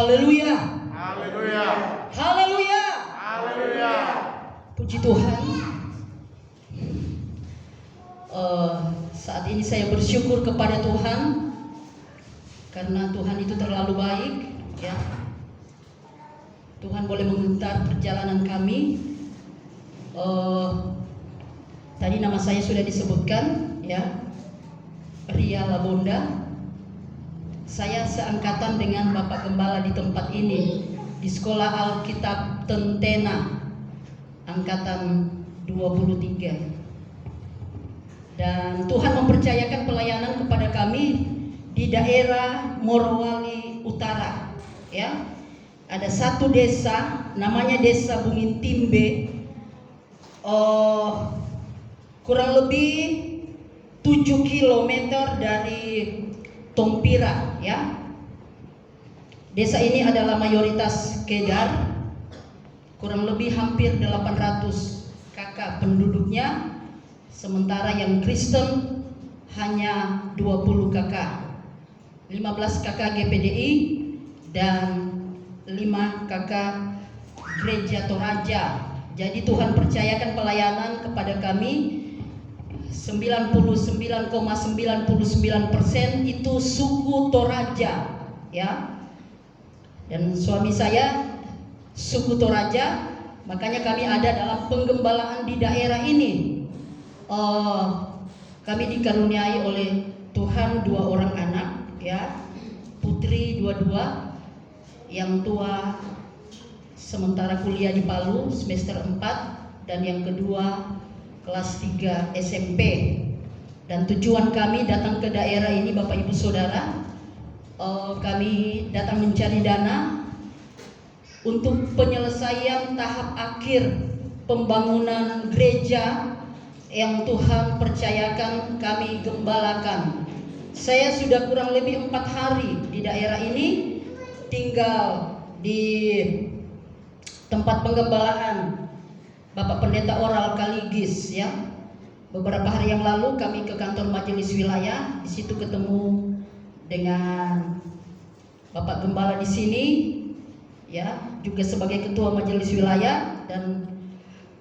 Haleluya. Haleluya. Haleluya. Haleluya. Puji Tuhan. Saat ini saya bersyukur kepada Tuhan karena Tuhan itu terlalu baik, ya. Tuhan boleh mengentar perjalanan kami. Tadi nama saya sudah disebutkan, ya, Ria Labonda. Saya seangkatan dengan Bapak Gembala di tempat ini, di Sekolah Alkitab Tentena, angkatan 23. Dan Tuhan mempercayakan pelayanan kepada kami di daerah Morowali Utara, ya. Ada satu desa, namanya Desa Bungintimbe, kurang lebih 7 km dari Tompira, ya. Desa ini adalah mayoritas Kedar, kurang lebih hampir 800 kakak penduduknya, sementara yang Kristen hanya 20 kakak, 15 kakak GPDI dan 5 kakak Gereja Toraja. Jadi Tuhan percayakan pelayanan kepada kami. 99,99% itu suku Toraja, ya. Dan suami saya suku Toraja, makanya kami ada dalam penggembalaan di daerah ini. Kami dikaruniai oleh Tuhan 2 orang anak, ya, putri 22, yang tua sementara kuliah di Palu semester 4, dan yang kedua kelas 3 SMP. Dan tujuan kami datang ke daerah ini, Bapak Ibu Saudara, kami datang mencari dana untuk penyelesaian tahap akhir pembangunan gereja yang Tuhan percayakan kami gembalakan. Saya sudah kurang lebih 4 hari di daerah ini, tinggal di tempat penggembalaan Bapak Pendeta Oral Kaligis, ya. Beberapa hari yang lalu kami ke kantor majelis wilayah, di situ ketemu dengan Bapak Gembala di sini, ya, juga sebagai ketua majelis wilayah, dan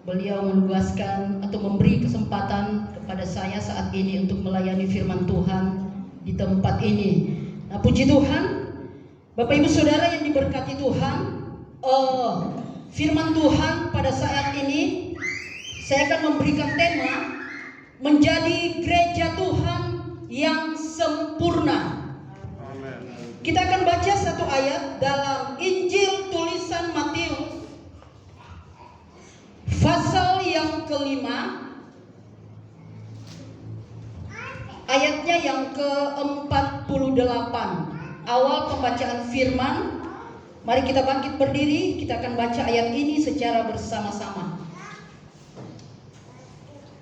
beliau menugaskan atau memberi kesempatan kepada saya saat ini untuk melayani firman Tuhan di tempat ini. Nah, puji Tuhan, Bapak Ibu Saudara yang diberkati Tuhan, firman Tuhan pada saat ini saya akan memberikan tema menjadi gereja Tuhan yang sempurna. Amen. Kita akan baca satu ayat dalam Injil tulisan Matius pasal yang ke-5, ayatnya yang ke-48. Awal pembacaan firman. Mari kita bangkit berdiri, kita akan baca ayat ini secara bersama-sama.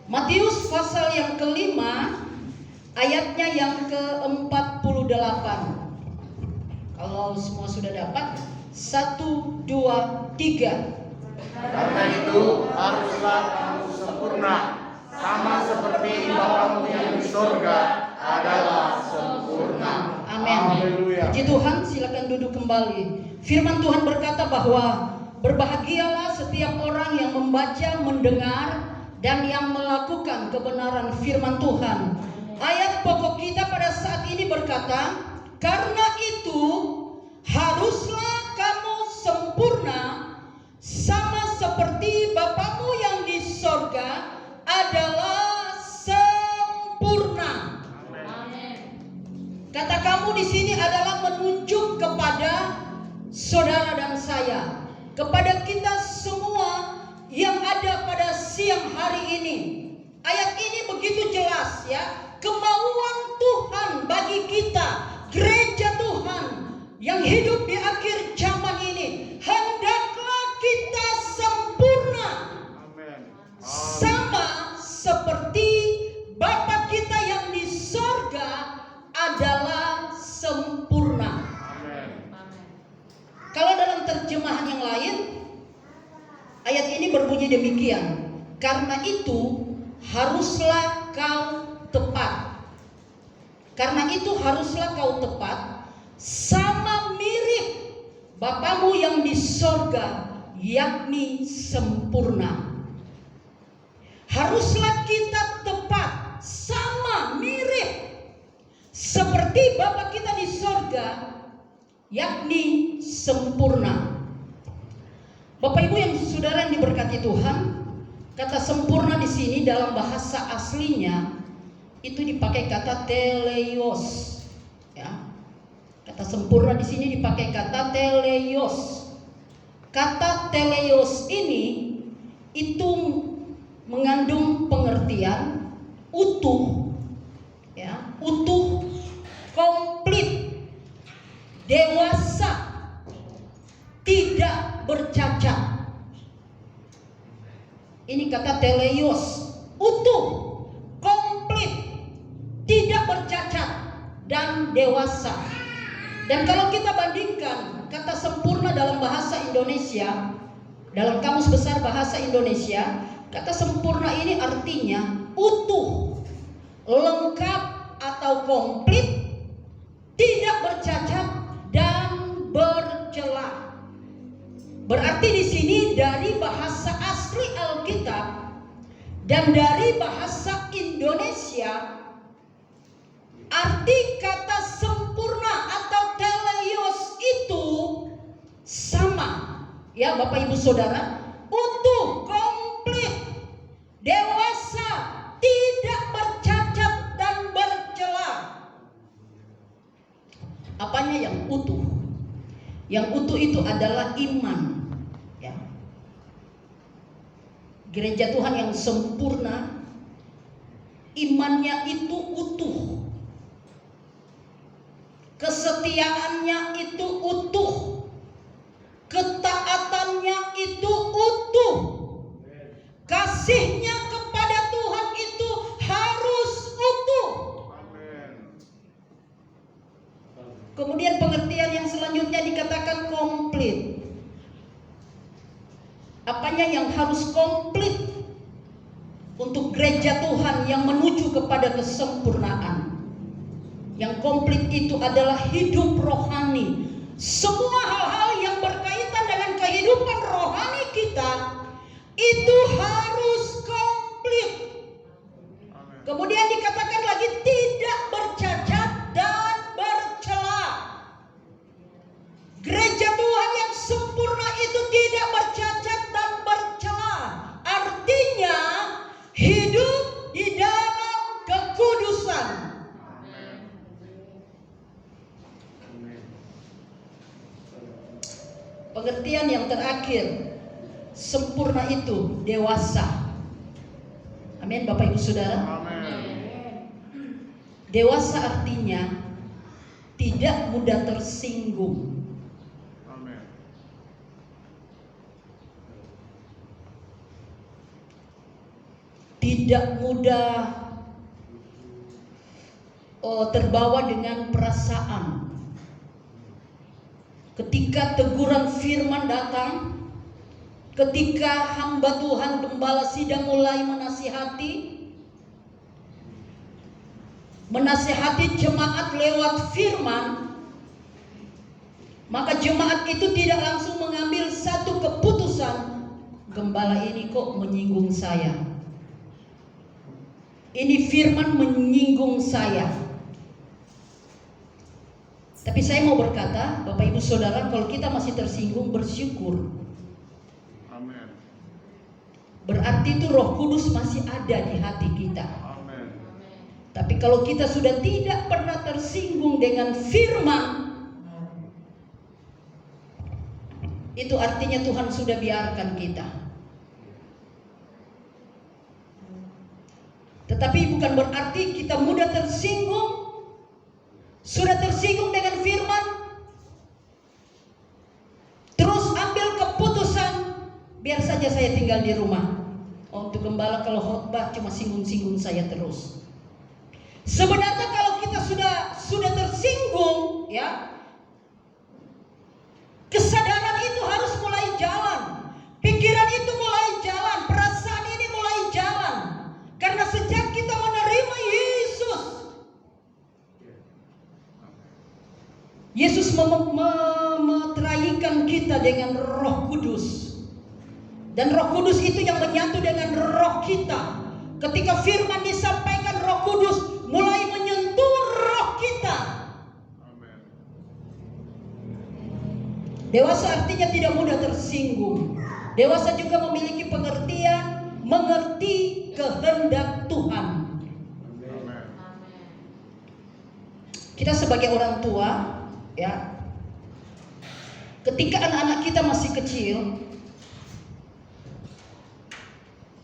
Matius pasal yang ke-5, ayatnya yang ke-48. Kalau semua sudah dapat, 1, 2, 3. Karena itu haruslah kamu sempurna, sama seperti Bapamu yang di surga adalah sempurna. Amin. Haleluya. Puji Tuhan, silakan duduk kembali. Firman Tuhan berkata bahwa berbahagialah setiap orang yang membaca, mendengar, dan yang melakukan kebenaran firman Tuhan. Ayat pokok kita pada saat ini berkata, karena itu haruslah kamu sempurna, sama seperti Bapamu yang di sorga adalah sempurna. Amin. Kata kamu di sini adalah menunjuk kepada saudara dan saya, kepada kita semua yang ada pada siang hari ini. Ayat ini begitu jelas, ya. Kemauan Tuhan bagi kita, gereja Tuhan yang hidup di akhir zaman ini, hendaklah kita sempurna. Amin. Sama seperti Bapa kita yang di sorga adalah sempurna. Amin. Kalau dalam terjemahan yang lain, ayat ini berbunyi demikian. Karena itu haruslah kau tepat. Karena itu haruslah kau tepat, sama mirip Bapamu yang di sorga, yakni sempurna. Haruslah kita tepat, sama, mirip seperti Bapa kita di sorga, yakni sempurna. Bapak Ibu yang saudara yang diberkati Tuhan, kata sempurna di sini dalam bahasa aslinya itu dipakai kata teleios, ya. Kata sempurna di sini dipakai kata teleios. Kata teleios ini itu mengandung pengertian utuh, ya, utuh, komplit, dewasa, tidak bercacat. Ini kata teleios, utuh, komplit, tidak bercacat, dan dewasa. Dan kalau kita bandingkan kata sempurna dalam bahasa Indonesia, dalam Kamus Besar Bahasa Indonesia, kata sempurna ini artinya utuh, lengkap atau komplit, tidak bercacat dan bercela. Berarti di sini dari bahasa asli Alkitab dan dari bahasa Indonesia, arti kata sempurna atau teleios itu sama, ya Bapak Ibu Saudara, utuh, komplit, dewasa, tidak bercacat dan bercela. Apanya yang utuh? Yang utuh itu adalah iman, ya. Gereja Tuhan yang sempurna, imannya itu utuh, kesetiaannya itu utuh, ketaatannya itu utuh, kasihnya kepada Tuhan itu harus utuh. Kemudian pengertian yang selanjutnya dikatakan komplit. Apanya yang harus komplit untuk gereja Tuhan yang menuju kepada kesempurnaan? Yang komplit itu adalah hidup rohani. Semua hal-hal yang berkaitan dengan kehidupan rohani kita itu harus komplit. Kemudian dikatakan lagi tidak bercacat dan bercela. Gereja Tuhan yang sempurna itu tidak bercacat dan bercela. Artinya hidup di dalam kekudusan. Pengertian yang terakhir, sempurna itu dewasa. Amin Bapak Ibu Saudara. Amin. Dewasa artinya tidak mudah tersinggung. Amin. Tidak mudah terbawa dengan perasaan. Ketika teguran firman datang, ketika hamba Tuhan Gembala Sidang mulai menasihati jemaat lewat firman, maka jemaat itu tidak langsung mengambil satu keputusan, gembala ini kok menyinggung saya, ini firman menyinggung saya. Tapi saya mau berkata, Bapak Ibu Saudara, kalau kita masih tersinggung, bersyukur. Amin. Berarti itu Roh Kudus masih ada di hati kita. Amin. Tapi kalau kita sudah tidak pernah tersinggung dengan firman, itu artinya Tuhan sudah biarkan kita. Tetapi bukan berarti kita mudah tersinggung. Sudah tersinggung dengan firman, terus ambil keputusan, biar saja saya tinggal di rumah. Oh, untuk gembala kalau khotbah cuma singgung-singgung saya terus. Sebenarnya kalau kita sudah tersinggung, ya, kesadaran itu harus mulai jalan, pikiran itu mulai jalan, perasaan ini mulai jalan. Karena sejak kita menerima Yesus menceraikan kita dengan Roh Kudus. Dan Roh Kudus itu yang menyatu dengan roh kita. Ketika firman disampaikan, Roh Kudus mulai menyentuh roh kita. Amin. Dewasa artinya tidak mudah tersinggung. Dewasa juga memiliki pengertian, mengerti kehendak Tuhan. Amin. Kita sebagai orang tua, ya, ketika anak-anak kita masih kecil,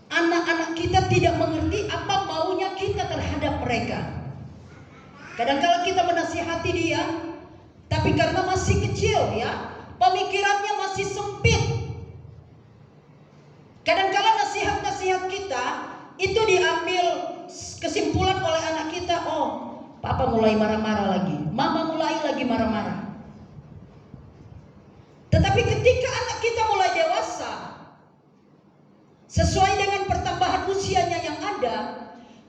anak-anak kita tidak mengerti apa maunya kita terhadap mereka. Kadang-kala kita menasihati dia, tapi karena masih kecil, ya, pemikirannya masih sempit. Kadang-kala nasihat-nasihat kita itu diambil kesimpulan oleh anak kita, oh, papa mulai marah-marah lagi, mama mulai lagi marah-marah. Tetapi ketika anak kita mulai dewasa, sesuai dengan pertambahan usianya yang ada,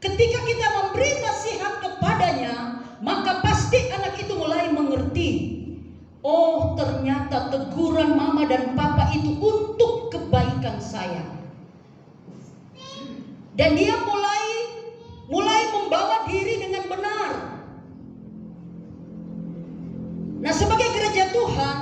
ketika kita memberi nasihat kepadanya, maka pasti anak itu mulai mengerti. Oh, ternyata teguran mama dan papa itu untuk kebaikan saya. Dan dia mulai membawa diri dengan benar. Nah, sebagai gereja Tuhan,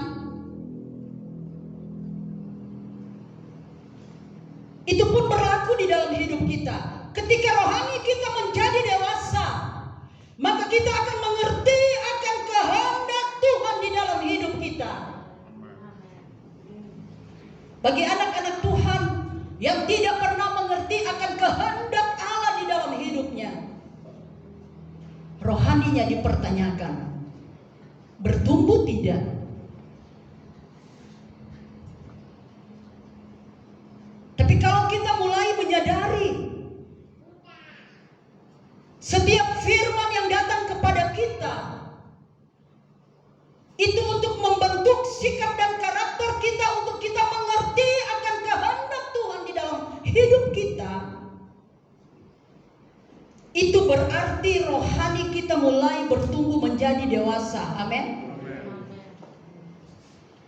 itu pun berlaku di dalam hidup kita. Ketika rohani kita menjadi dewasa, maka kita akan mengerti akan kehendak Tuhan di dalam hidup kita. Bagi anak-anak Tuhan yang tidak pernah mengerti akan kehendak Allah di dalam hidupnya, rohaninya dipertanyakan, bertumbuh tidak? Tapi kalau kita mulai menyadari setiap firman yang datang kepada kita itu untuk membentuk sikap dan karakter kita, untuk kita mengerti akan kehendak Tuhan di dalam hidup kita, itu berarti rohani kita mulai bertumbuh menjadi dewasa. Amin.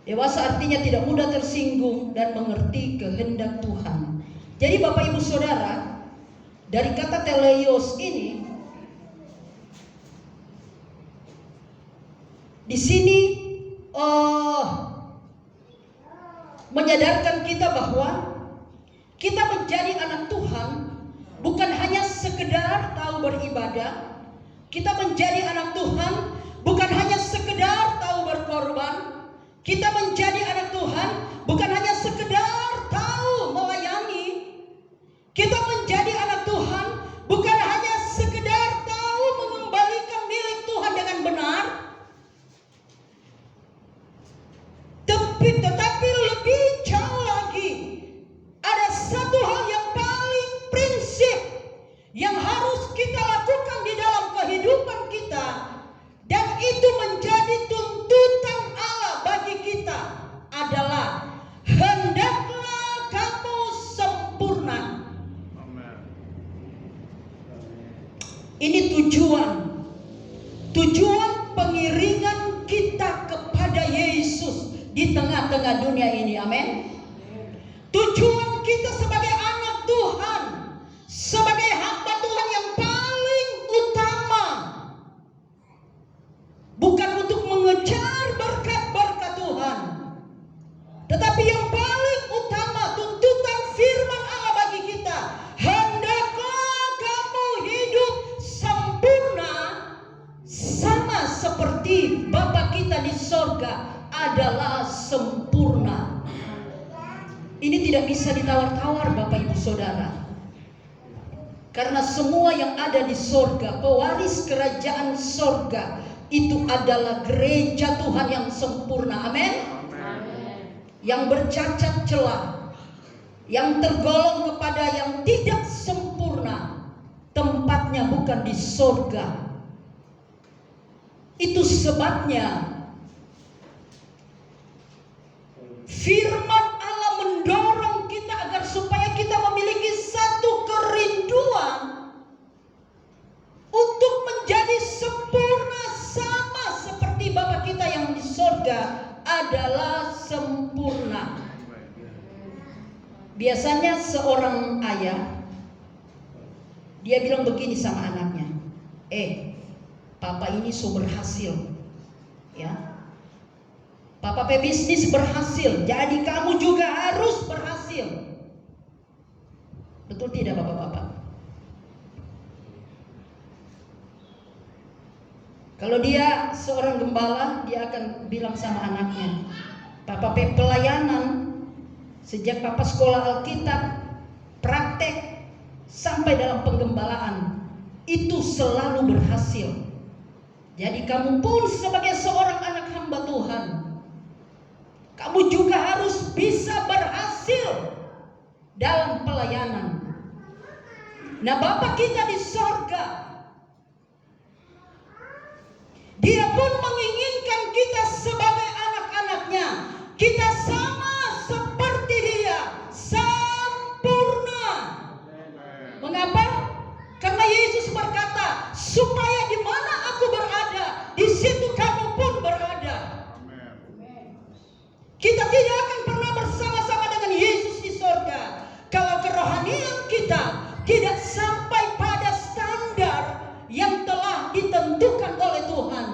Dewasa artinya tidak mudah tersinggung dan mengerti kehendak Tuhan. Jadi Bapak Ibu Saudara, dari kata teleios ini, di sini menyadarkan kita bahwa kita menjadi anak Tuhan bukan hanya sekedar tahu beribadah. Kita menjadi anak Tuhan bukan hanya sekedar tahu berkorban. Kita menjadi anak Tuhan bukan hanya sekedar tahu melayani. Kita menjadi anak Tuhan bukan hanya sekedar tahu mengembalikan milik Tuhan dengan benar. Tetapi lebih jauh lagi, ada satu hal yang paling prinsip yang harus kita lakukan di dalam kehidupan kita, dan itu menjadi tuntutan Allah bagi kita, adalah hendaklah kamu sempurna. Amin. Ini tujuan pengiringan kita kepada Yesus di tengah-tengah dunia ini. Amin. Tujuan kita sebagai anak Tuhan, sebagai hamba Tuhan yang paling utama, bukan untuk mengejar berkat-berkat Tuhan, tetapi yang paling utama, tuntutan firman Allah bagi kita, hendaklah kamu hidup sempurna sama seperti Bapa kita di sorga adalah sempurna. Ini tidak bisa ditawar-tawar Bapak Ibu Saudara, karena semua yang ada di sorga, pewaris kerajaan sorga, itu adalah gereja Tuhan yang sempurna. Amin. Yang bercacat celah, yang tergolong kepada yang tidak sempurna, tempatnya bukan di sorga. Itu sebabnya firman Allah mendorong kita agar supaya kita memiliki satu kerinduan untuk menjadi sempurna sama seperti Bapa kita yang di sorga adalah sempurna. Biasanya seorang ayah, dia bilang begini sama anaknya, papa ini so berhasil, ya. Papa pebisnis berhasil, jadi kamu juga harus berhasil. Betul tidak bapak-bapak? Kalau dia seorang gembala, dia akan bilang sama anaknya, papa pelayanan, sejak papa sekolah Alkitab, praktek, sampai dalam penggembalaan, itu selalu berhasil. Jadi kamu pun sebagai seorang anak hamba Tuhan, kamu juga harus bisa berhasil dalam pelayanan. Nah, Bapa kita di sorga, Dia pun menginginkan kita sebagai anak-anaknya, kita sama seperti Dia, sempurna. Mengapa? Karena Yesus berkata, supaya di mana aku berada, di situ kamu pun berada. Kita tidak akan pernah bersama-sama dengan Yesus di sorga kalau kerohanian kita tidak sampai pada standar yang telah ditentukan oleh Tuhan.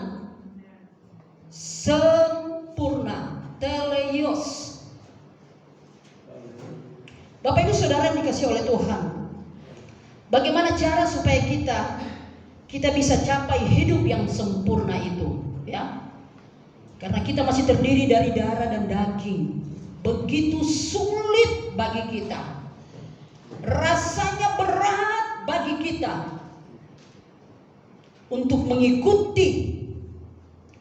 Sempurna, teleios. Bapak Ibu Saudara yang dikasihi oleh Tuhan, bagaimana cara supaya kita bisa capai hidup yang sempurna itu, ya? Karena kita masih terdiri dari darah dan daging. Begitu sulit bagi kita. Rasanya berat bagi kita untuk mengikuti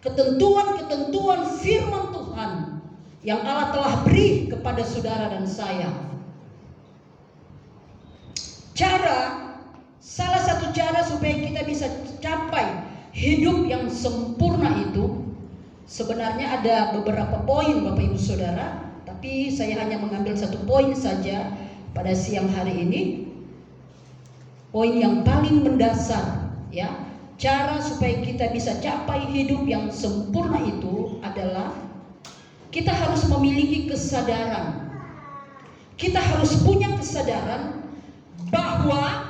ketentuan-ketentuan firman Tuhan yang Allah telah beri kepada saudara dan saya. Salah satu cara supaya kita bisa capai hidup yang sempurna itu, sebenarnya ada beberapa poin Bapak Ibu Saudara, tapi saya hanya mengambil satu poin saja pada siang hari ini. Poin yang paling mendasar, ya, cara supaya kita bisa capai hidup yang sempurna itu adalah kita harus memiliki kesadaran. Kita harus punya kesadaran bahwa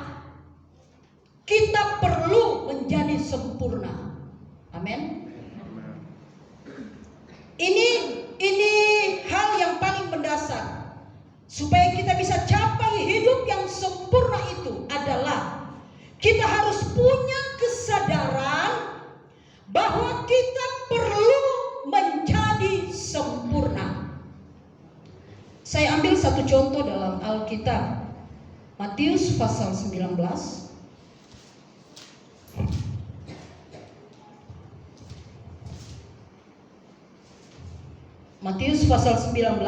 kita perlu menjadi sempurna. Amin. Ini hal yang paling mendasar supaya kita bisa capai hidup yang sempurna itu adalah kita harus punya kesadaran bahwa kita perlu menjadi sempurna. Saya ambil satu contoh dalam Alkitab, Matius pasal 19. Matius pasal 19,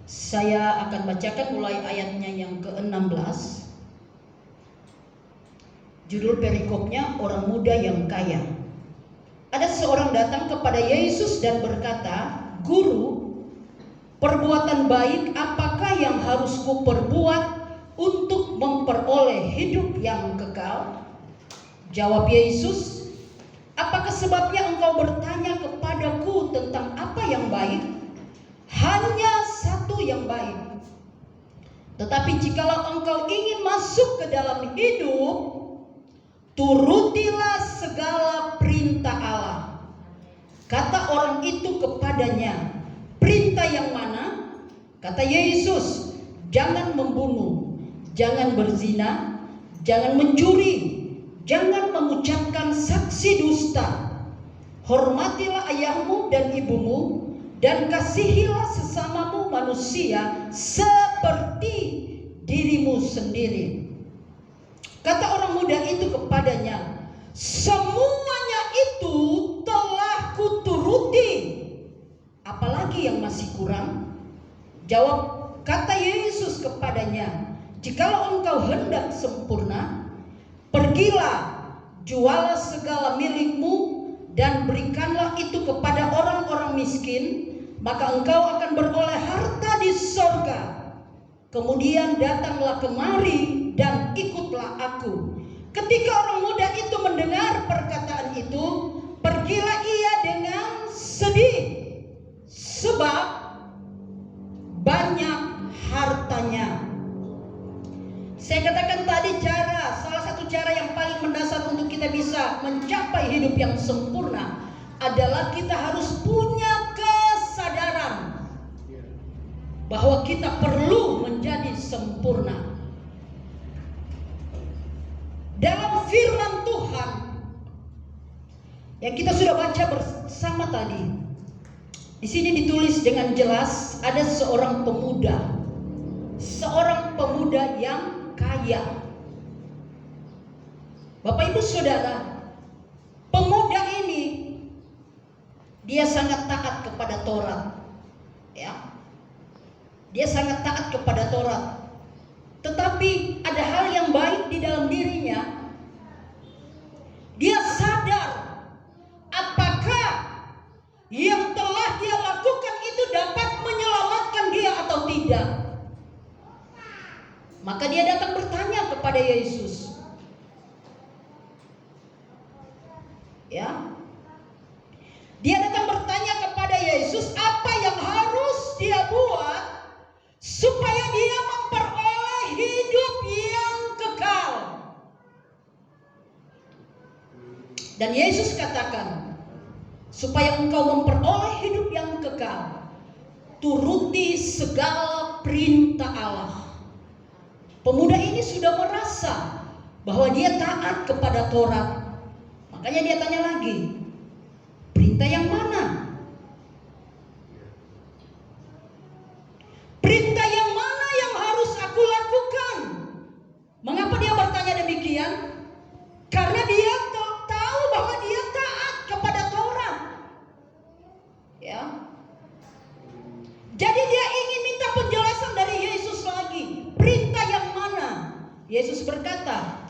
saya akan bacakan mulai ayatnya yang ke-16. Judul perikopnya, Orang Muda yang Kaya. Ada seorang datang kepada Yesus dan berkata, Guru, perbuatan baik apakah yang harus kuperbuat untuk memperoleh hidup yang kekal? Jawab Yesus, apakah sebabnya engkau bertanya kepadaku tentang apa yang baik? Hanya satu yang baik. Tetapi jikalau engkau ingin masuk ke dalam hidup, turutilah segala perintah Allah. Kata orang itu kepadanya, perintah yang mana? Kata Yesus, jangan membunuh, jangan berzina, jangan mencuri, jangan mengucapkan saksi dusta. Hormatilah ayahmu dan ibumu, dan kasihilah sesamamu manusia seperti dirimu sendiri. Kata orang muda itu kepadanya, semuanya itu telah kuturuti. Apalagi yang masih kurang? Kata Yesus kepadanya, jikalau engkau hendak sempurna, pergilah, jualah segala milikmu dan berikanlah itu kepada orang-orang miskin, maka engkau akan beroleh harta di sorga. Kemudian datanglah kemari dan ikutlah aku. Ketika orang muda itu mendengar perkataan itu, pergilah ia dengan sedih, sebab banyak hartanya. Saya katakan tadi salah satu cara yang paling mendasar untuk kita bisa mencapai hidup yang sempurna adalah kita harus punya kesadaran bahwa kita perlu menjadi sempurna. Dalam firman Tuhan yang kita sudah baca bersama tadi, di sini ditulis dengan jelas ada seorang pemuda yang kaya. Bapak Ibu Saudara, pemuda ini dia sangat taat kepada Taurat, ya. Dia sangat taat kepada Taurat. Tetapi ada hal yang baik di dalam dirinya. Dia sadar apakah yang telah dia lakukan itu dapat menyelamatkan dia atau tidak. Maka dia datang bertanya kepada Yesus. Ya. Dia datang bertanya kepada Yesus apa yang harus dia buat supaya dia memperoleh hidup yang kekal. Dan Yesus katakan, supaya engkau memperoleh hidup yang kekal, turuti segala perintah Allah. Pemuda ini sudah merasa bahwa dia taat kepada Taurat. Makanya dia tanya lagi, perintah yang mana? Perintah yang mana yang harus aku lakukan? Mengapa dia bertanya demikian? Karena dia tahu bahwa dia taat kepada Taurat. Ya. Jadi dia ingin minta penjelasan dari Yesus lagi. Perintah yang mana? Yesus berkata,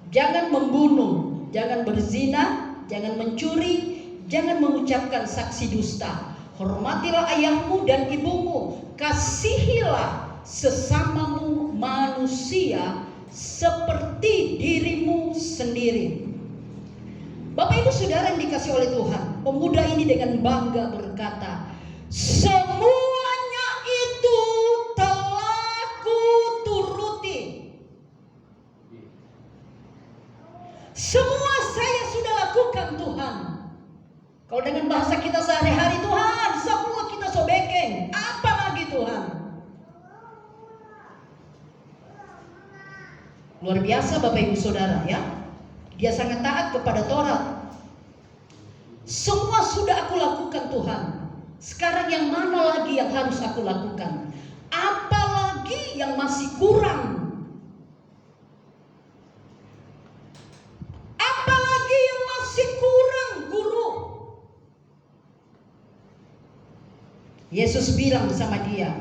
jangan membunuh, jangan berzina, jangan mencuri, jangan mengucapkan saksi dusta. Hormatilah ayahmu dan ibumu. Kasihilah sesamamu manusia seperti dirimu sendiri. Bapak Ibu Saudara yang dikasih oleh Tuhan, pemuda ini dengan bangga berkata, semuanya itu telah kuturuti. Semua saya sudah lakukan Tuhan. Kalau dengan bahasa kita sehari-hari, Tuhan, semua kita sobekeng. Apa lagi Tuhan? Luar biasa Bapak Ibu Saudara, ya. Dia sangat taat kepada Taurat. Semua sudah aku lakukan Tuhan. Sekarang yang mana lagi yang harus aku lakukan? Apa lagi yang masih kurang? Apa lagi yang masih kurang, Guru? Yesus bilang sama dia,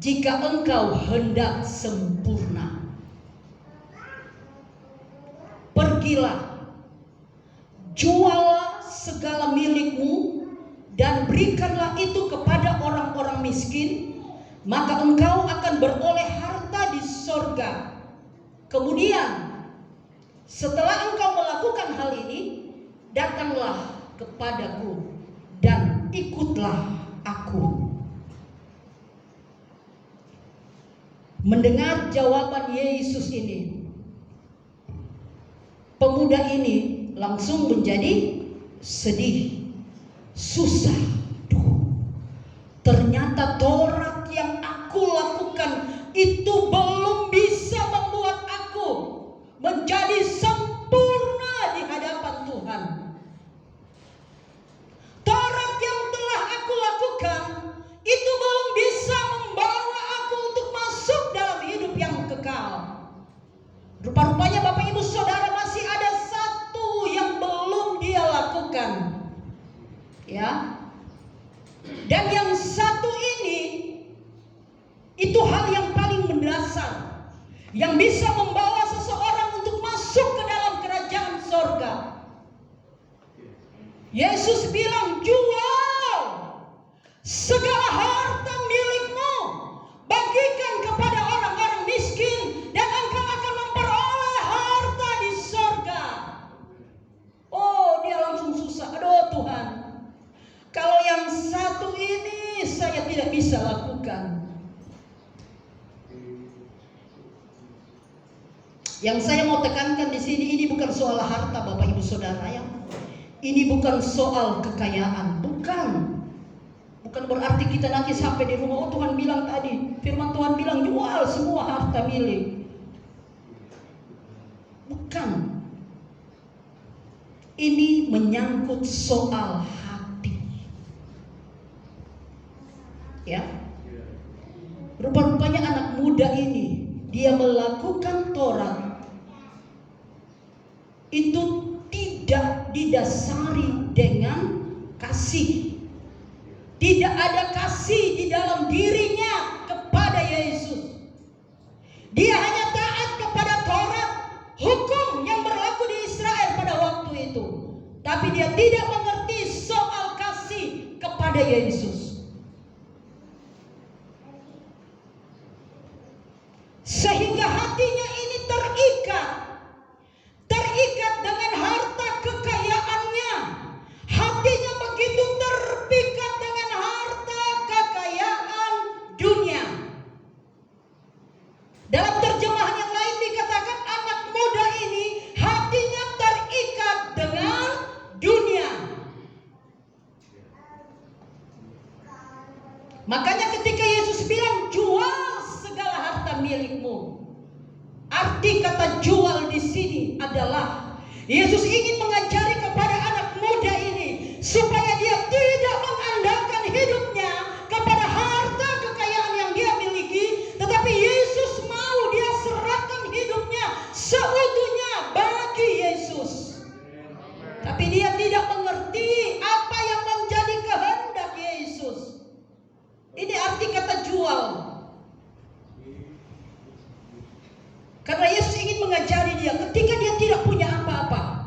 jika engkau hendak sempurna, pergilah, jualah segala milikmu dan berikanlah itu kepada orang-orang miskin, maka engkau akan beroleh harta di sorga. Kemudian setelah engkau melakukan hal ini, datanglah kepadaku dan ikutlah aku. Mendengar jawaban Yesus ini, pemuda ini langsung menjadi sedih, susah. Ternyata Taurat yang aku lakukan itu belum bisa membuat aku menjadi sempurna di hadapan Tuhan. Taurat yang telah aku lakukan itu belum bisa membawa aku untuk masuk dalam hidup yang kekal. Rupa-rupanya Bapak Ibu Saudara masih ada satu yang belum dia lakukan. Ya. Dan yang satu ini itu hal yang paling mendasar yang bisa membawa seseorang untuk masuk ke dalam kerajaan sorga. Yesus bilang, jual segala harta milikmu, bagikan kepada orang-orang miskin, dan engkau akan memperoleh harta di sorga. Oh, dia langsung susah. Aduh Tuhan, satu ini saya tidak bisa lakukan. Yang saya mau tekankan di sini, ini bukan soal harta Bapak Ibu Saudara ya. Ini bukan soal kekayaan, bukan. Bukan berarti kita nanti sampai di rumah, oh Tuhan bilang tadi, firman Tuhan bilang jual semua harta milik. Bukan. Ini menyangkut soal hati. Ya. Rupa-rupanya anak muda ini, dia melakukan Taurat itu tidak didasari dengan kasih. Tidak ada kasih di dalam dirinya kepada Yesus. Dia hanya taat kepada Taurat, hukum yang berlaku di Israel pada waktu itu. Tapi dia tidak mengerti soal kasih kepada Yesus. Sehingga hatinya ini terikat dengan harta kekayaannya. Hatinya begitu terpikat dengan harta kekayaan dunia. Dalam terjemahan yang lain dikatakan anak muda ini hatinya terikat dengan dunia. Makanya ketika Yesus bilang jual segala harta milikmu, arti kata jual di sini adalah Yesus ingin mengajari kepada anak muda ini supaya dia tidak mengandalkan hidupnya kepada harta kekayaan yang dia miliki, tetapi Yesus mau dia serahkan hidupnya seutuhnya bagi Yesus. Tapi dia tidak mengerti apa yang menjadi kehendak Yesus. Ini arti kata jual. Karena Yesus ingin mengajari dia ketika dia tidak punya apa-apa,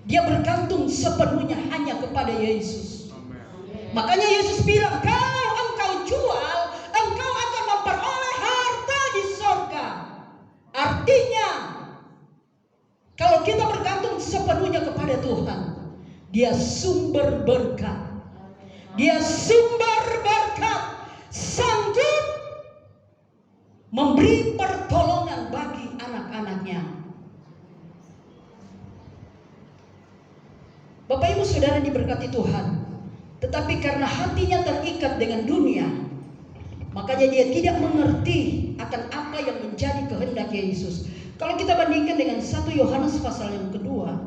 dia bergantung sepenuhnya hanya kepada Yesus. Makanya Yesus bilang, kalau engkau jual, engkau akan memperoleh harta di sorga. Artinya, kalau kita bergantung sepenuhnya kepada Tuhan, dia sumber berkat. Dia sumber berkat, sanggup memberi pertolongan bagi anak-anaknya. Bapak Ibu Saudara diberkati Tuhan, tetapi karena hatinya terikat dengan dunia, makanya dia tidak mengerti akan apa yang menjadi kehendak Yesus. Kalau kita bandingkan dengan 1 Yohanes pasal yang kedua,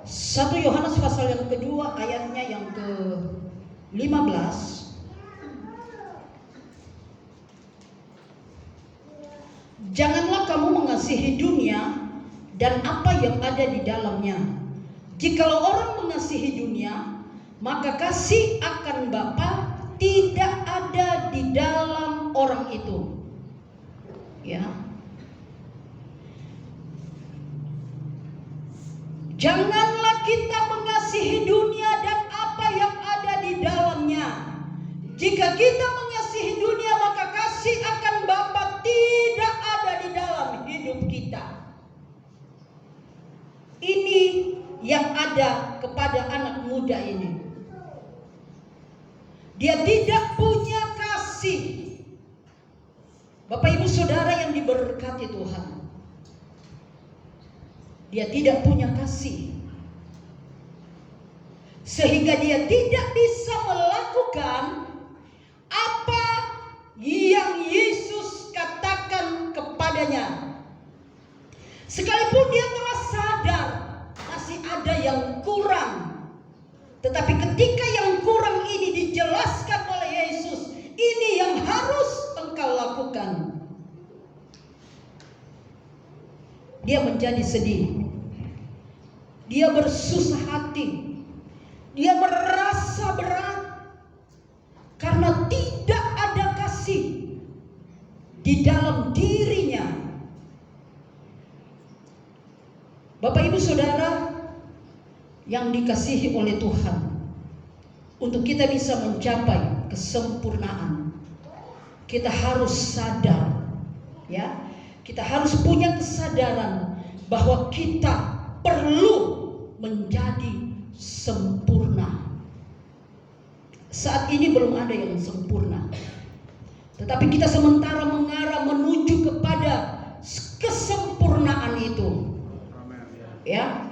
1 Yohanes pasal yang kedua ayatnya yang ke-15. Janganlah kamu mengasihi dunia dan apa yang ada di dalamnya. Jikalau orang mengasihi dunia, maka kasih akan Bapa tidak ada di dalam orang itu. Ya. Janganlah kita mengasihi dunia dan apa yang ada di dalamnya. Jika kita mengasihi dunia, maka kasih akan Bapa tidak ada di dalam hidup kita. Ini yang ada kepada anak muda ini. Dia tidak punya kasih. Bapak Ibu Saudara yang diberkati Tuhan, dia tidak punya kasih, sehingga dia tidak bisa melakukan apa yang Yesus katakan kepadanya. Sekalipun dia telah sadar masih ada yang kurang, tetapi ketika yang kurang ini dijelaskan oleh Yesus, ini yang harus engkau lakukan, dia menjadi sedih. Dia bersusah hati. Dia merasa berat karena tidak ada kasih di dalam dirinya. Bapak Ibu Saudara yang dikasihi oleh Tuhan, untuk kita bisa mencapai kesempurnaan, kita harus sadar, ya, kita harus punya kesadaran bahwa kita perlu menjadi sempurna. Saat ini belum ada yang sempurna, tetapi kita sementara mengarah menuju kepada kesempurnaan itu. Ya,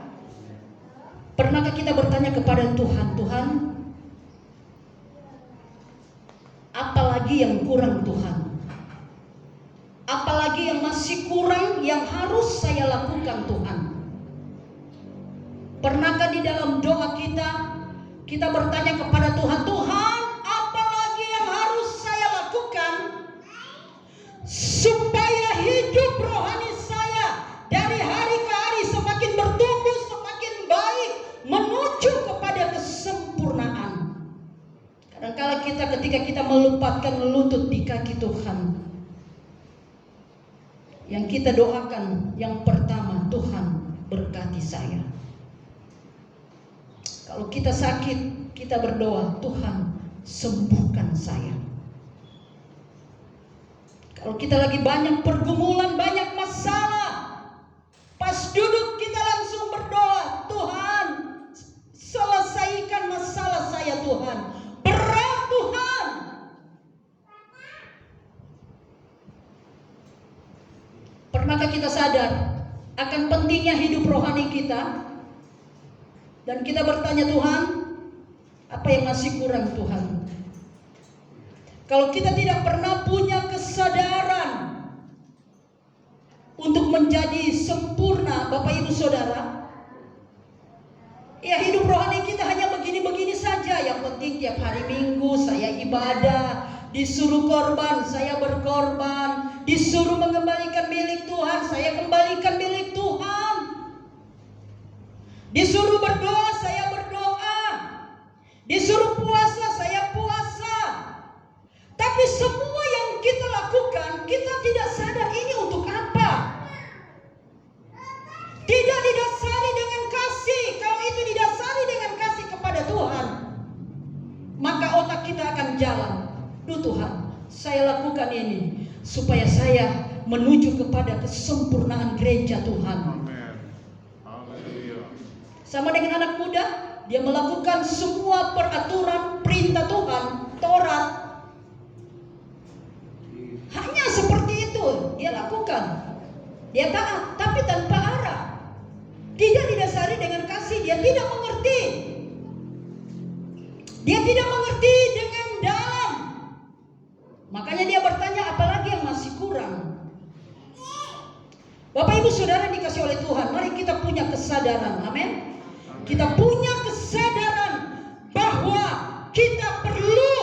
pernahkah kita bertanya kepada Tuhan, Tuhan, apalagi yang kurang Tuhan? Apalagi yang masih kurang yang harus saya lakukan Tuhan? Pernahkah di dalam doa kita bertanya kepada Tuhan, Tuhan, apalagi yang harus saya lakukan supaya hidup rohani saya dari hari ke hari semakin bertumbuh, semakin baik, menuju kepada kesempurnaan. Kadang-kala ketika kita melupatkan lutut di kaki Tuhan, yang kita doakan yang pertama, Tuhan berkati saya. Kalau kita sakit, kita berdoa, Tuhan sembuhkan saya. Kalau kita lagi banyak pergumulan, banyak masalah, pas duduk kita langsung berdoa, Tuhan selesaikan masalah saya Tuhan. Berat Tuhan. Pernahkah kita sadar akan pentingnya hidup rohani kita? Dan kita bertanya, Tuhan, apa yang masih kurang Tuhan? Kalau kita tidak pernah punya kesadaran untuk menjadi sempurna, Bapak Ibu Saudara, ya hidup rohani kita hanya begini-begini saja. Yang penting tiap hari Minggu saya ibadah, disuruh korban, saya berkorban, disuruh mengembalikan milik Tuhan, saya kembalikan milik Tuhan. Disuruh berdoa, saya berdoa. Disuruh puasa, saya puasa. Tapi semua yang kita lakukan, kita tidak sadar ini untuk apa. Tidak didasari dengan kasih. Kalau itu didasari dengan kasih kepada Tuhan, maka otak kita akan jalan. Duh Tuhan, saya lakukan ini supaya saya menuju kepada kesempurnaan gereja Tuhan. Sama dengan anak muda, dia melakukan semua peraturan perintah Tuhan, Taurat. Hanya seperti itu dia lakukan. Dia taat, tapi tanpa arah. Tidak didasari dengan kasih, dia tidak mengerti. Dia tidak mengerti dengan dalam. Makanya dia bertanya, apalagi yang masih kurang? Bapak Ibu Saudara dikasih oleh Tuhan, mari kita punya kesadaran, amin. Kita punya kesadaran bahwa kita perlu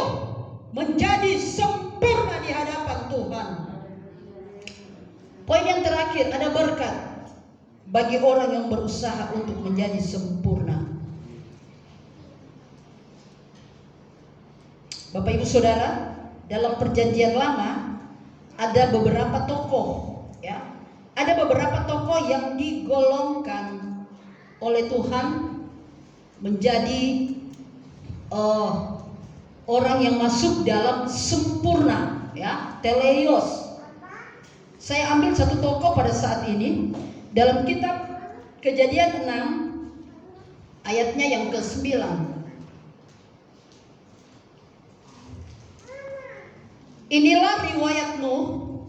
menjadi sempurna di hadapan Tuhan. Poin yang terakhir, ada berkat bagi orang yang berusaha untuk menjadi sempurna. Bapak Ibu Saudara, dalam Perjanjian Lama ada beberapa tokoh, ya. Ada beberapa tokoh yang digolongkan oleh Tuhan menjadi orang yang masuk dalam sempurna, ya, teleios. Saya ambil satu tokoh pada saat ini dalam kitab Kejadian 6 ayatnya yang ke-9. Inilah riwayat Nuh.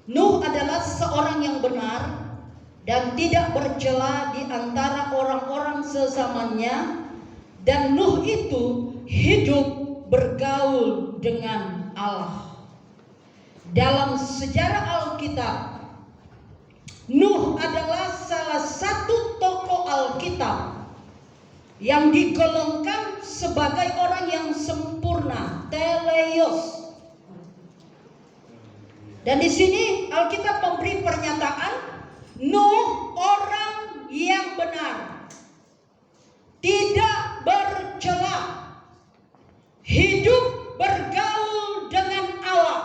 Nuh adalah seorang yang benar dan tidak bercela di antara orang-orang sezamannya, dan Nuh itu hidup bergaul dengan Allah. Dalam sejarah Alkitab, Nuh adalah salah satu tokoh Alkitab yang digolongkan sebagai orang yang sempurna, teleios. Dan di sini Alkitab memberi pernyataan Nuh orang yang benar, tidak bercela, hidup bergaul dengan Allah.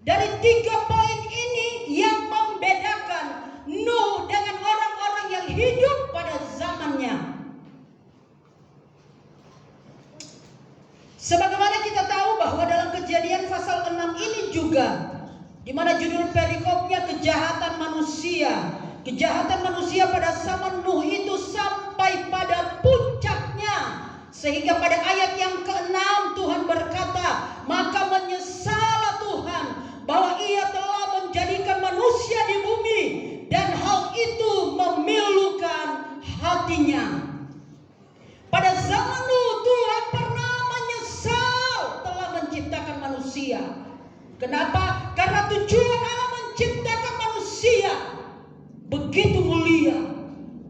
Dari 3 poin ini yang membedakan Nuh dengan orang-orang yang hidup pada zamannya. Sebagaimana kita tahu bahwa dalam Kejadian pasal 6 ini juga, di mana judul perikopnya kejahatan manusia Sehingga pada ayat yang ke-6 Tuhan berkata, maka menyesallah Tuhan bahwa ia telah menjadikan manusia di bumi dan hal itu memilukan hatinya. Pada zaman Nuh Tuhan pernah menyesal telah menciptakan manusia. Kenapa? Karena tujuan Allah menciptakan manusia begitu mulia.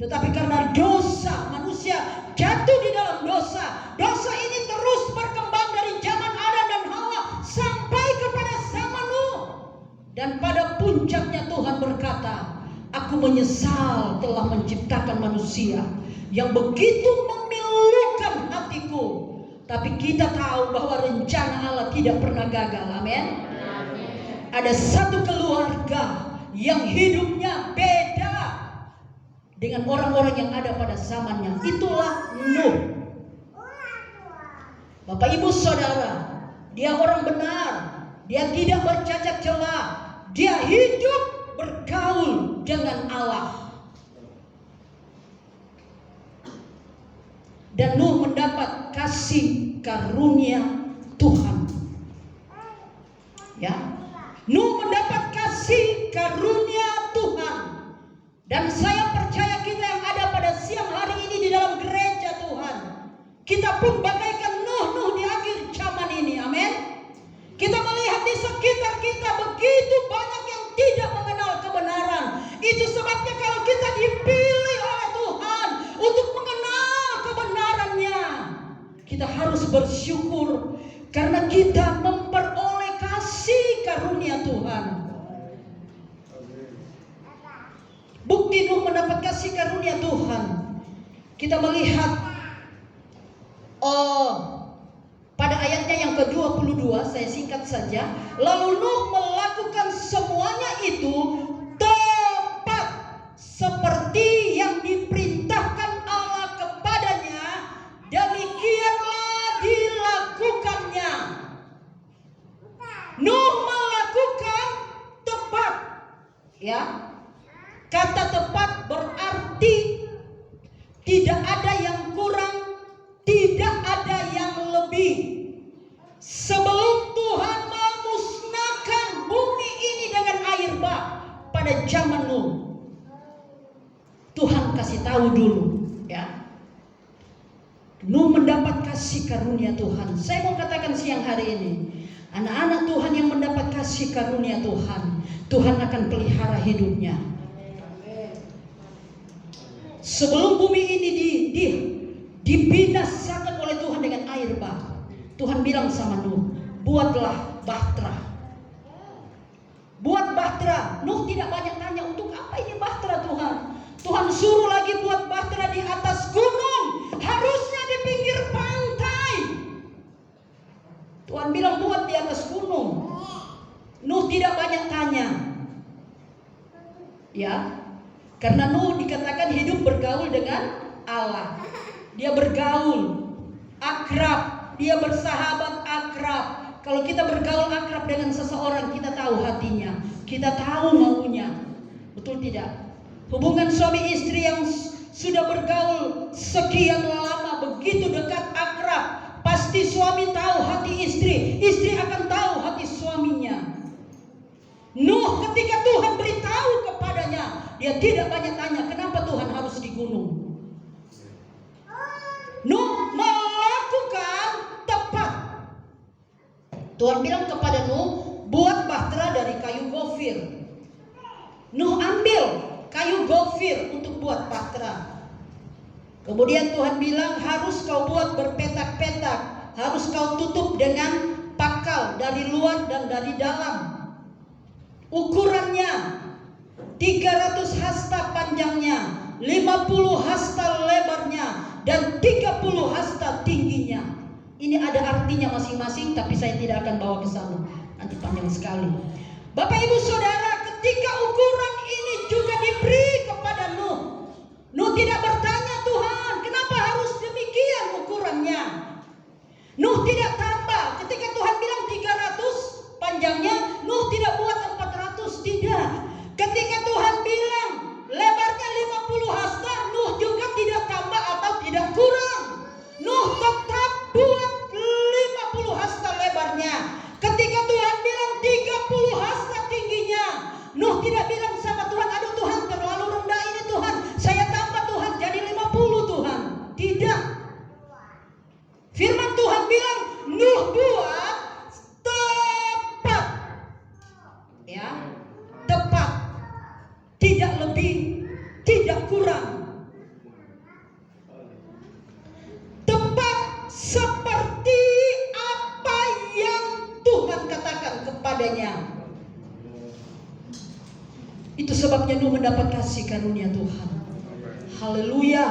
Tetapi karena dosa, manusia jatuh di dalam dosa. Dosa ini terus berkembang dari zaman Adam dan Hawa sampai kepada zaman Nuh. Dan pada puncaknya Tuhan berkata, aku menyesal telah menciptakan manusia yang begitu memilukan hatiku. Tapi kita tahu bahwa rencana Allah tidak pernah gagal. Amin. Ada satu keluarga yang hidupnya beda dengan orang-orang yang ada pada zamannya. Itulah Nuh. Bapak ibu saudara, dia orang benar. Dia tidak bercacat celah. Dia hidup bergaul dengan Allah. Dan Nuh mendapat kasih karunia Tuhan. Ya, Nuh mendapat kasih karunia Tuhan. Dan saya percaya kita yang ada pada siang hari ini di dalam gereja Tuhan, kita pun bagaikan Nuh di akhir zaman ini. Amin. Kita melihat di sekitar kita begitu banyak yang tidak mengenal kebenaran. Itu sebabnya kalau kita dipilih oleh Tuhan untuk mengenal kebenarannya, kita harus bersyukur karena kita memperoleh kasih karunia Tuhan. Bukti Nuh mendapat kasih karunia Tuhan, kita melihat pada ayatnya yang ke-22, saya singkat saja. Lalu Nuh melakukan semuanya itu tepat seperti yang diperintahkan Allah kepadanya, demikianlah dilakukannya. Nuh melakukan tepat. Ya, kata tepat berarti tidak ada yang kurang, tidak ada yang lebih. Sebelum Tuhan memusnahkan bumi ini dengan air bah pada zaman Nuh, Tuhan kasih tahu dulu, ya. Nuh mendapat kasih karunia Tuhan. Saya mau katakan siang hari ini, anak-anak Tuhan yang mendapat kasih karunia Tuhan, Tuhan akan pelihara hidupnya. Sebelum bumi ini dibinasakan oleh Tuhan dengan air bah, Tuhan bilang sama Nuh, buatlah bahtera. Buat bahtera. Nuh tidak banyak tanya, untuk apa ini bahtera Tuhan? Tuhan suruh lagi buat bahtera di atas gunung, harusnya di pinggir pantai. Tuhan bilang buat di atas gunung. Nuh tidak banyak tanya. Ya, karena Nuh dikatakan hidup bergaul dengan Allah. Dia bergaul, akrab, dia bersahabat akrab. Kalau kita bergaul akrab dengan seseorang, kita tahu hatinya, kita tahu maunya. Betul tidak? Hubungan suami istri yang sudah bergaul sekian lama, begitu dekat akrab, pasti suami tahu hati istri, istri akan tahu hati suaminya. Nuh ketika Tuhan beritahu kepadanya, dia tidak banyak tanya, kenapa Tuhan harus di gunung? Nuh melakukan tepat. Tuhan bilang kepada Nuh, buat bahtera dari kayu gofir. Nuh ambil kayu gofir untuk buat bahtera. Kemudian Tuhan bilang, harus kau buat berpetak-petak, harus kau tutup dengan pakal dari luar dan dari dalam. Ukurannya 300 hasta panjangnya, 50 hasta lebarnya, dan 30 hasta tingginya. Ini ada artinya masing-masing, tapi saya tidak akan bawa ke sana, nanti panjang sekali. Bapak ibu saudara, ketika ukuran ini juga diberi kepada Nuh, Nuh tidak bertanya, Tuhan kenapa harus demikian ukurannya? Nuh tidak tambah. Ketika Tuhan bilang 300 panjangnya, Nuh tidak buat 400, tidak. Ketika Tuhan bilang lebarnya 50 hasta, Nuh juga tidak tambah atau tidak kurang. Nuh tetap olehnya. Itu sebabnya Nuh mendapat kasih karunia Tuhan. Haleluya.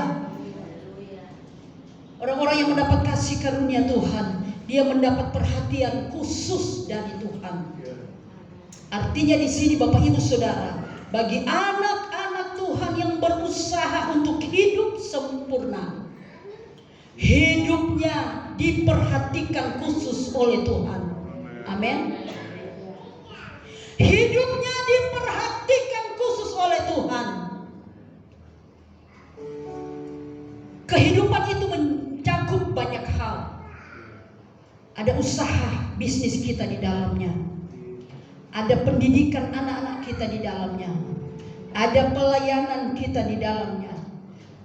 Orang-orang yang mendapat kasih karunia Tuhan, dia mendapat perhatian khusus dari Tuhan. Artinya di sini Bapak Ibu Saudara, bagi anak-anak Tuhan yang berusaha untuk hidup sempurna, hidupnya diperhatikan khusus oleh Tuhan. Amin. Hidupnya diperhatikan khusus oleh Tuhan. Kehidupan itu mencakup banyak hal. Ada usaha bisnis kita di dalamnya. Ada pendidikan anak-anak kita di dalamnya. Ada pelayanan kita di dalamnya.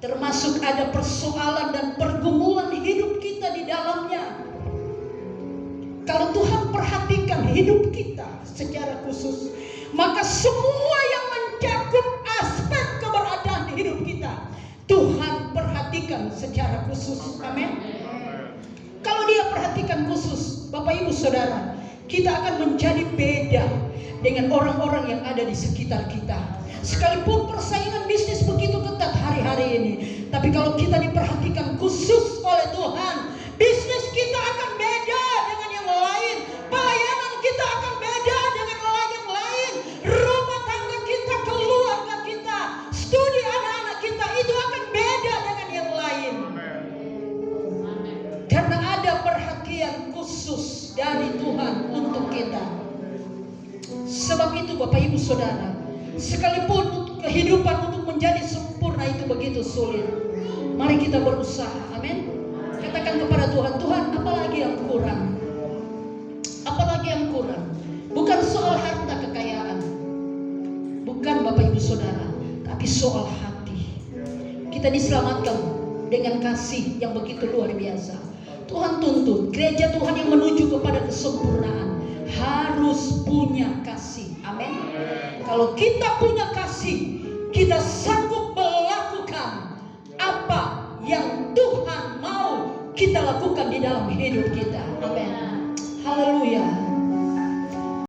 Termasuk ada persoalan dan pergumulan hidup kita di dalamnya. Kalau Tuhan perhatikan hidup kita secara khusus, maka semua yang mencakup aspek keberadaan hidup kita, Tuhan perhatikan secara khusus. Amin. Kalau dia perhatikan khusus, Bapak Ibu Saudara, kita akan menjadi beda dengan orang-orang yang ada di sekitar kita. Sekalipun persaingan bisnis begitu ketat hari-hari ini, tapi kalau kita diperhatikan khusus oleh Tuhan, bisnis kita akan beda dengan yang lain, pelayanan kita akan beda dengan yang lain, rumah tangga kita, keluarga kita, studi anak-anak kita itu akan beda dengan yang lain. Karena ada perhatian khusus dari Tuhan untuk kita. Sebab itu Bapak Ibu Saudara, sekalipun kehidupan untuk menjadi sempurna itu begitu sulit, mari kita berusaha. Amin. Katakan kepada Tuhan, Tuhan, apalagi yang kurang? Apalagi yang kurang? Bukan soal harta kekayaan, bukan Bapak Ibu Saudara, tapi soal hati. Kita diselamatkan dengan kasih yang begitu luar biasa. Tuhan tuntut gereja Tuhan yang menuju kepada kesempurnaan harus punya kasih. Amin. Kalau kita punya kasih, kita sanggup melakukan apa yang Tuhan mau kita lakukan di dalam hidup kita. Amin. Haleluya.